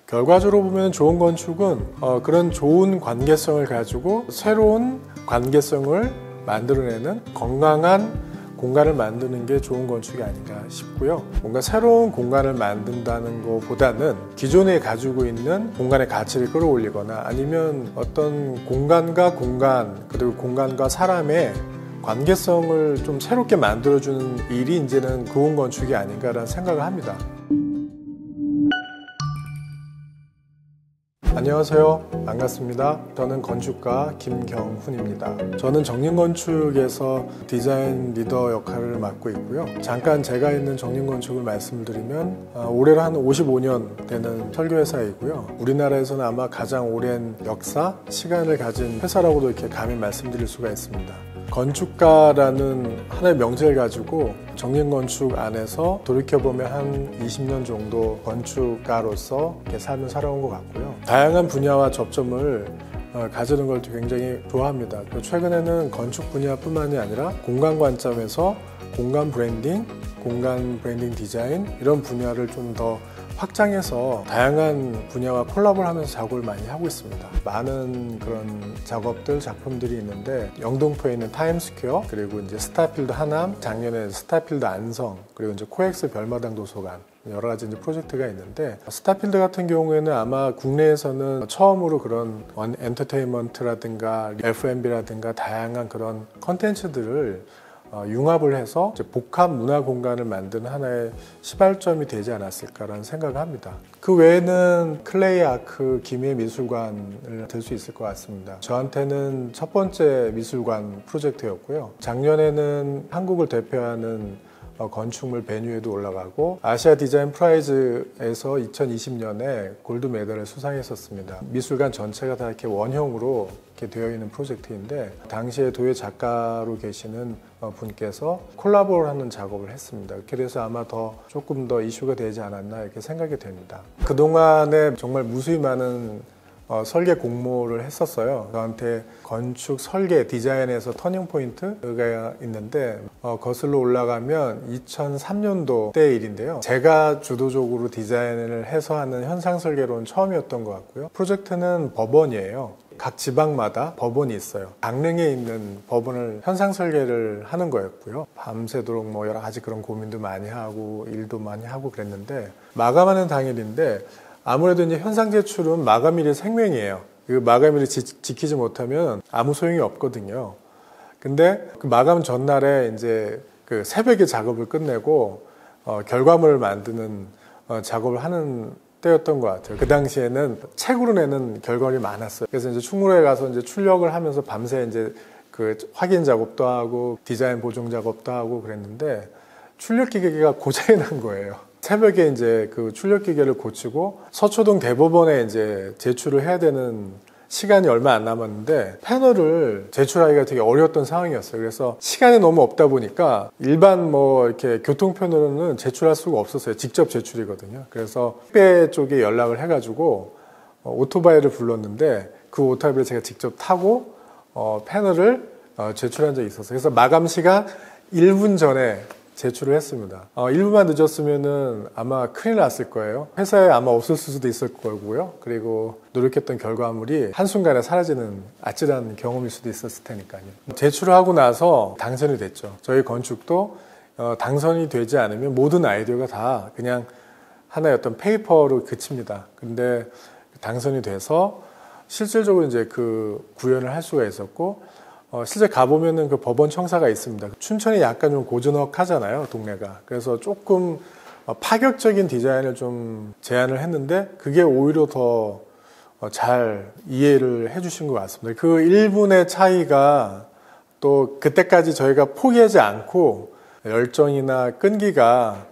결과적으로 보면 좋은 건축은 그런 좋은 관계성을 가지고 새로운 관계성을 만들어내는 건강한 공간을 만드는 게 좋은 건축이 아닌가 싶고요. 뭔가 새로운 공간을 만든다는 것보다는 기존에 가지고 있는 공간의 가치를 끌어올리거나 아니면 어떤 공간과 공간 그리고 공간과 사람의 관계성을 좀 새롭게 만들어주는 일이 이제는 좋은 건축이 아닌가라는 생각을 합니다. 안녕하세요. 반갑습니다. 저는 건축가 김경훈입니다. 저는 정림건축에서 디자인 리더 역할을 맡고 있고요. 잠깐 제가 있는 정림건축을 말씀드리면 올해로 한 55년 되는 설계회사이고요. 우리나라에서는 아마 가장 오랜 역사, 시간을 가진 회사라고도 이렇게 감히 말씀드릴 수가 있습니다. 건축가라는 하나의 명제를 가지고 정림건축 안에서 돌이켜보면 한 20년 정도 건축가로서 이렇게 삶을 살아온 것 같고요. 다양한 분야와 접점을 가지는 걸 굉장히 좋아합니다. 최근에는 건축 분야뿐만이 아니라 공간 관점에서 공간 브랜딩 디자인 이런 분야를 좀 더 확장해서 다양한 분야와 콜라보를 하면서 작업을 많이 하고 있습니다. 많은 그런 작업들, 작품들이 있는데 영등포에 있는 타임스퀘어, 그리고 이제 스타필드 하남, 작년에 스타필드 안성, 그리고 이제 코엑스 별마당 도서관 여러 가지 이제 프로젝트가 있는데 스타필드 같은 경우에는 아마 국내에서는 처음으로 그런 엔터테인먼트라든가 F&B라든가 다양한 그런 컨텐츠들을 융합을 해서 복합 문화 공간을 만드는 하나의 시발점이 되지 않았을까라는 생각을 합니다. 그 외에는 클레이 아크 기미의 미술관을 들 수 있을 것 같습니다. 저한테는 첫 번째 미술관 프로젝트였고요. 작년에는 한국을 대표하는 건축물 베뉴에도 올라가고 아시아 디자인 프라이즈에서 2020년에 골드 메달을 수상했었습니다. 미술관 전체가 다 이렇게 원형으로 이렇게 되어 있는 프로젝트인데 당시에 도예 작가로 계시는 분께서 콜라보를 하는 작업을 했습니다. 그래서 아마 조금 더 이슈가 되지 않았나 이렇게 생각이 됩니다. 그동안에 정말 무수히 많은 설계 공모를 했었어요. 저한테 건축, 설계, 디자인에서 터닝포인트가 있는데 거슬러 올라가면 2003년도 때 일인데요. 제가 주도적으로 디자인을 해서 하는 현상 설계로는 처음이었던 것 같고요. 프로젝트는 법원이에요. 각 지방마다 법원이 있어요. 강릉에 있는 법원을 현상 설계를 하는 거였고요. 밤새도록 여러 가지 그런 고민도 많이 하고 일도 많이 하고 그랬는데 마감하는 당일인데 아무래도 이제 현상 제출은 마감일이 생명이에요. 그 마감일을 지키지 못하면 아무 소용이 없거든요. 근데 그 마감 전날에 이제 그 새벽에 작업을 끝내고 결과물을 만드는 작업을 하는 때였던 것 같아요. 그 당시에는 책으로 내는 결과물이 많았어요. 그래서 이제 충무로에 가서 이제 출력을 하면서 밤새 이제 그 확인 작업도 하고 디자인 보정 작업도 하고 그랬는데 출력 기계가 고장이 난 거예요. 새벽에 이제 그 출력 기계를 고치고 서초동 대법원에 이제 제출을 해야 되는 시간이 얼마 안 남았는데 패널을 제출하기가 되게 어려웠던 상황이었어요. 그래서 시간이 너무 없다 보니까 일반 이렇게 교통편으로는 제출할 수가 없었어요. 직접 제출이거든요. 그래서 택배 쪽에 연락을 해가지고 오토바이를 불렀는데 그 오토바이를 제가 직접 타고 패널을 제출한 적이 있었어요. 그래서 마감 시간 1분 전에 제출을 했습니다. 1분만 늦었으면은 아마 큰일 났을 거예요. 회사에 아마 없었을 수도 있을 거고요. 그리고 노력했던 결과물이 한순간에 사라지는 아찔한 경험일 수도 있었을 테니까요. 제출을 하고 나서 당선이 됐죠. 저희 건축도 당선이 되지 않으면 모든 아이디어가 다 그냥 하나의 어떤 페이퍼로 그칩니다. 근데 당선이 돼서 실질적으로 이제 그 구현을 할 수가 있었고 실제 가보면은 그 법원 청사가 있습니다. 춘천이 약간 좀 고즈넉하잖아요, 동네가. 그래서 조금 파격적인 디자인을 좀 제안을 했는데 그게 오히려 더 잘 이해를 해주신 것 같습니다. 그 1분의 차이가 또 그때까지 저희가 포기하지 않고 열정이나 끈기가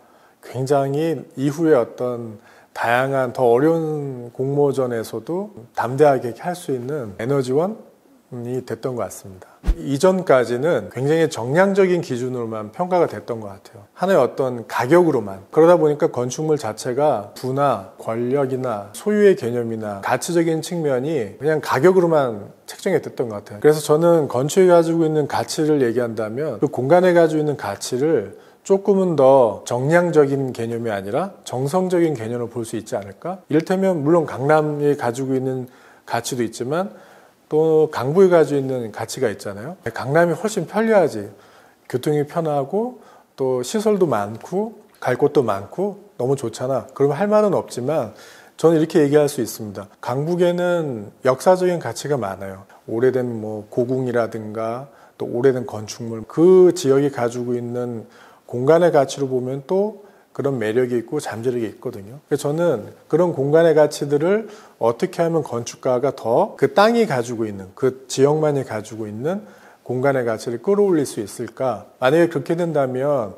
굉장히 이후에 어떤 다양한 더 어려운 공모전에서도 담대하게 할 수 있는 에너지원이 됐던 것 같습니다. 이전까지는 굉장히 정량적인 기준으로만 평가가 됐던 것 같아요. 하나의 어떤 가격으로만. 그러다 보니까 건축물 자체가 부나 권력이나 소유의 개념이나 가치적인 측면이 그냥 가격으로만 책정이 됐던 것 같아요. 그래서 저는 건축이 가지고 있는 가치를 얘기한다면 그 공간에 가지고 있는 가치를 조금은 더 정량적인 개념이 아니라 정성적인 개념을 볼 수 있지 않을까? 이를테면 물론 강남이 가지고 있는 가치도 있지만 또 강북이 가지고 있는 가치가 있잖아요. 강남이 훨씬 편리하지. 교통이 편하고 또 시설도 많고 갈 곳도 많고 너무 좋잖아. 그러면 할 말은 없지만 저는 이렇게 얘기할 수 있습니다. 강북에는 역사적인 가치가 많아요. 오래된 뭐 고궁이라든가 또 오래된 건축물, 그 지역이 가지고 있는 공간의 가치로 보면 또 그런 매력이 있고 잠재력이 있거든요. 그래서 저는 그런 공간의 가치들을 어떻게 하면 건축가가 더 그 땅이 가지고 있는, 그 지역만이 가지고 있는 공간의 가치를 끌어올릴 수 있을까? 만약에 그렇게 된다면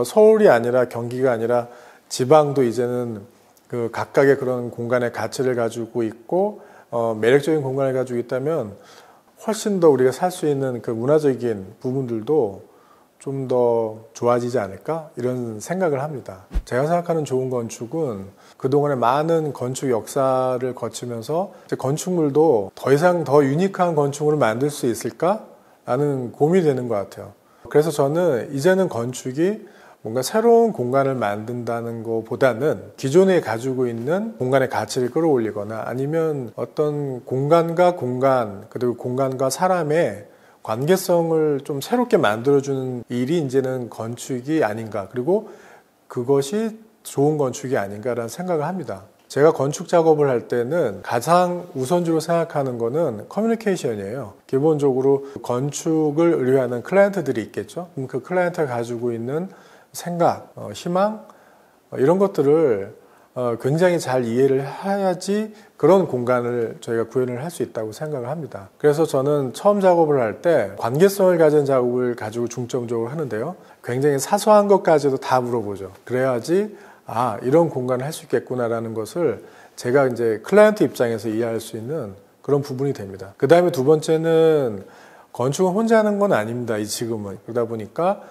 서울이 아니라 경기가 아니라 지방도 이제는 그 각각의 그런 공간의 가치를 가지고 있고 매력적인 공간을 가지고 있다면 훨씬 더 우리가 살 수 있는 그 문화적인 부분들도 좀 더 좋아지지 않을까? 이런 생각을 합니다. 제가 생각하는 좋은 건축은 그동안의 많은 건축 역사를 거치면서 건축물도 더 이상 더 유니크한 건축물을 만들 수 있을까? 라는 고민이 되는 것 같아요. 그래서 저는 이제는 건축이 뭔가 새로운 공간을 만든다는 것보다는 기존에 가지고 있는 공간의 가치를 끌어올리거나 아니면 어떤 공간과 공간, 그리고 공간과 사람의 관계성을 좀 새롭게 만들어주는 일이 이제는 건축이 아닌가. 그리고 그것이 좋은 건축이 아닌가라는 생각을 합니다. 제가 건축 작업을 할 때는 가장 우선적으로 생각하는 거는 커뮤니케이션이에요. 기본적으로 건축을 의뢰하는 클라이언트들이 있겠죠. 그럼 그 클라이언트가 가지고 있는 생각, 희망 이런 것들을 굉장히 잘 이해를 해야지 그런 공간을 저희가 구현을 할 수 있다고 생각을 합니다. 그래서 저는 처음 작업을 할 때 관계성을 가진 작업을 가지고 중점적으로 하는데요. 굉장히 사소한 것까지도 다 물어보죠. 그래야지 이런 공간을 할 수 있겠구나라는 것을 제가 이제 클라이언트 입장에서 이해할 수 있는 그런 부분이 됩니다. 그 다음에 두 번째는 건축은 혼자 하는 건 아닙니다. 지금은. 그러다 보니까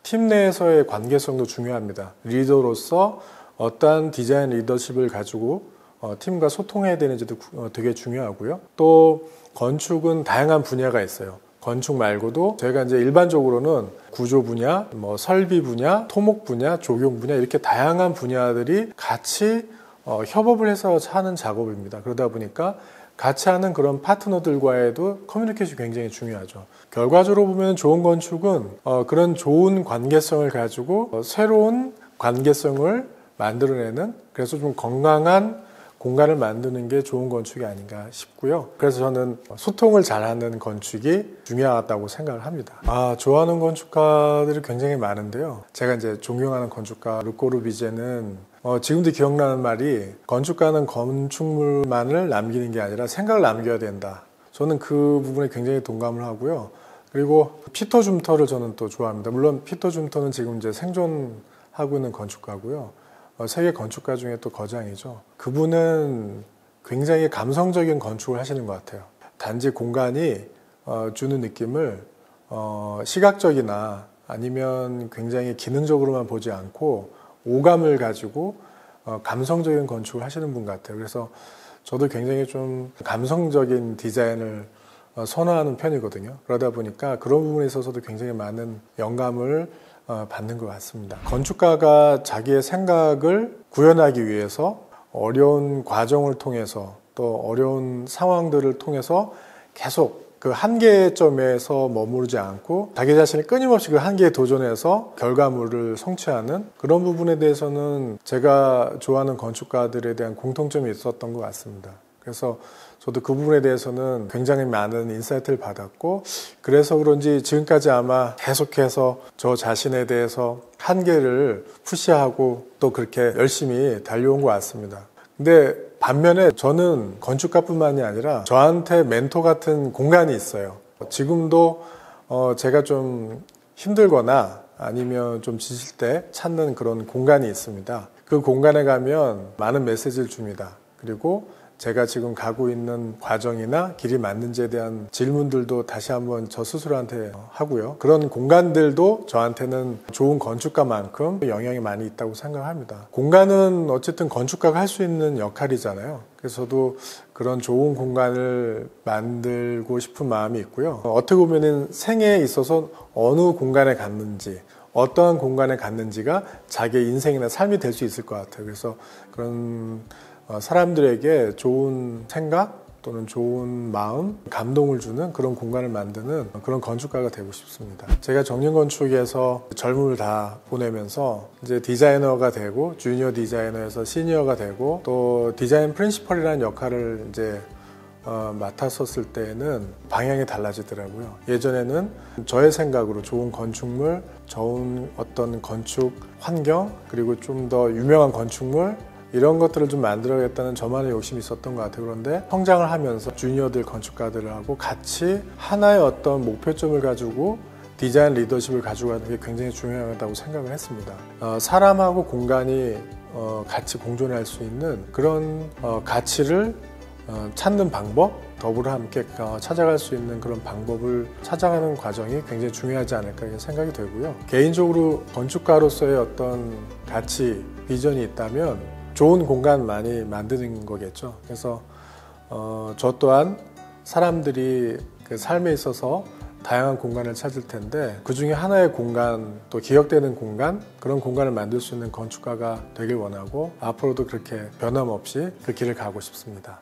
팀 내에서의 관계성도 중요합니다. 리더로서 어떠한 디자인 리더십을 가지고 팀과 소통해야 되는지도 되게 중요하고요. 또 건축은 다양한 분야가 있어요. 건축 말고도 저희가 이제 일반적으로는 구조 분야, 뭐 설비 분야, 토목 분야, 조경 분야 이렇게 다양한 분야들이 같이 협업을 해서 하는 작업입니다. 그러다 보니까 같이 하는 그런 파트너들과의도 커뮤니케이션이 굉장히 중요하죠. 결과적으로 보면 좋은 건축은 그런 좋은 관계성을 가지고 새로운 관계성을 만들어내는, 그래서 좀 건강한 공간을 만드는 게 좋은 건축이 아닌가 싶고요. 그래서 저는 소통을 잘하는 건축이 중요하다고 생각을 합니다. 좋아하는 건축가들이 굉장히 많은데요. 제가 이제 존경하는 건축가 르꼬르비제는 지금도 기억나는 말이 건축가는 건축물만을 남기는 게 아니라 생각을 남겨야 된다. 저는 그 부분에 굉장히 동감을 하고요. 그리고 피터 줌터를 저는 또 좋아합니다. 물론 피터 줌터는 지금 이제 생존하고 있는 건축가고요. 세계 건축가 중에 또 거장이죠. 그분은 굉장히 감성적인 건축을 하시는 것 같아요. 단지 공간이 주는 느낌을 시각적이나 아니면 굉장히 기능적으로만 보지 않고 오감을 가지고 감성적인 건축을 하시는 분 같아요. 그래서 저도 굉장히 좀 감성적인 디자인을 선호하는 편이거든요. 그러다 보니까 그런 부분에 있어서도 굉장히 많은 영감을 받는 것 같습니다. 건축가가 자기의 생각을 구현하기 위해서 어려운 과정을 통해서 또 어려운 상황들을 통해서 계속 그 한계점에서 머무르지 않고 자기 자신이 끊임없이 그 한계에 도전해서 결과물을 성취하는 그런 부분에 대해서는 제가 좋아하는 건축가들에 대한 공통점이 있었던 것 같습니다. 그래서 저도 그 부분에 대해서는 굉장히 많은 인사이트를 받았고, 그래서 그런지 지금까지 아마 계속해서 저 자신에 대해서 한계를 푸시하고 또 그렇게 열심히 달려온 것 같습니다. 근데 반면에 저는 건축가뿐만이 아니라 저한테 멘토 같은 공간이 있어요. 지금도 제가 좀 힘들거나 아니면 좀 지칠 때 찾는 그런 공간이 있습니다. 그 공간에 가면 많은 메시지를 줍니다. 그리고 제가 지금 가고 있는 과정이나 길이 맞는지에 대한 질문들도 다시 한번 저 스스로한테 하고요. 그런 공간들도 저한테는 좋은 건축가만큼 영향이 많이 있다고 생각합니다. 공간은 어쨌든 건축가가 할 수 있는 역할이잖아요. 그래서 저도 그런 좋은 공간을 만들고 싶은 마음이 있고요. 어떻게 보면 생애에 있어서 어느 공간에 갔는지, 어떠한 공간에 갔는지가 자기의 인생이나 삶이 될 수 있을 것 같아요. 그래서 그런 사람들에게 좋은 생각 또는 좋은 마음, 감동을 주는 그런 공간을 만드는 그런 건축가가 되고 싶습니다. 제가 정lin건축에서 젊음을 다 보내면서 이제 디자이너가 되고 주니어 디자이너에서 시니어가 되고 또 디자인 프린시펄이라는 역할을 이제 맡았었을 때에는 방향이 달라지더라고요. 예전에는 저의 생각으로 좋은 건축물, 좋은 어떤 건축 환경, 그리고 좀 더 유명한 건축물 이런 것들을 좀 만들어야겠다는 저만의 욕심이 있었던 것 같아요. 그런데 성장을 하면서 주니어들 건축가들하고 같이 하나의 어떤 목표점을 가지고 디자인 리더십을 가져가는 게 굉장히 중요하다고 생각을 했습니다. 사람하고 공간이 같이 공존할 수 있는 그런 가치를 찾는 방법, 더불어 함께 찾아갈 수 있는 그런 방법을 찾아가는 과정이 굉장히 중요하지 않을까 생각이 되고요. 개인적으로 건축가로서의 어떤 가치, 비전이 있다면 좋은 공간 많이 만드는 거겠죠. 그래서 저 또한 사람들이 그 삶에 있어서 다양한 공간을 찾을 텐데 그 중에 하나의 공간, 또 기억되는 공간, 그런 공간을 만들 수 있는 건축가가 되길 원하고 앞으로도 그렇게 변함없이 그 길을 가고 싶습니다.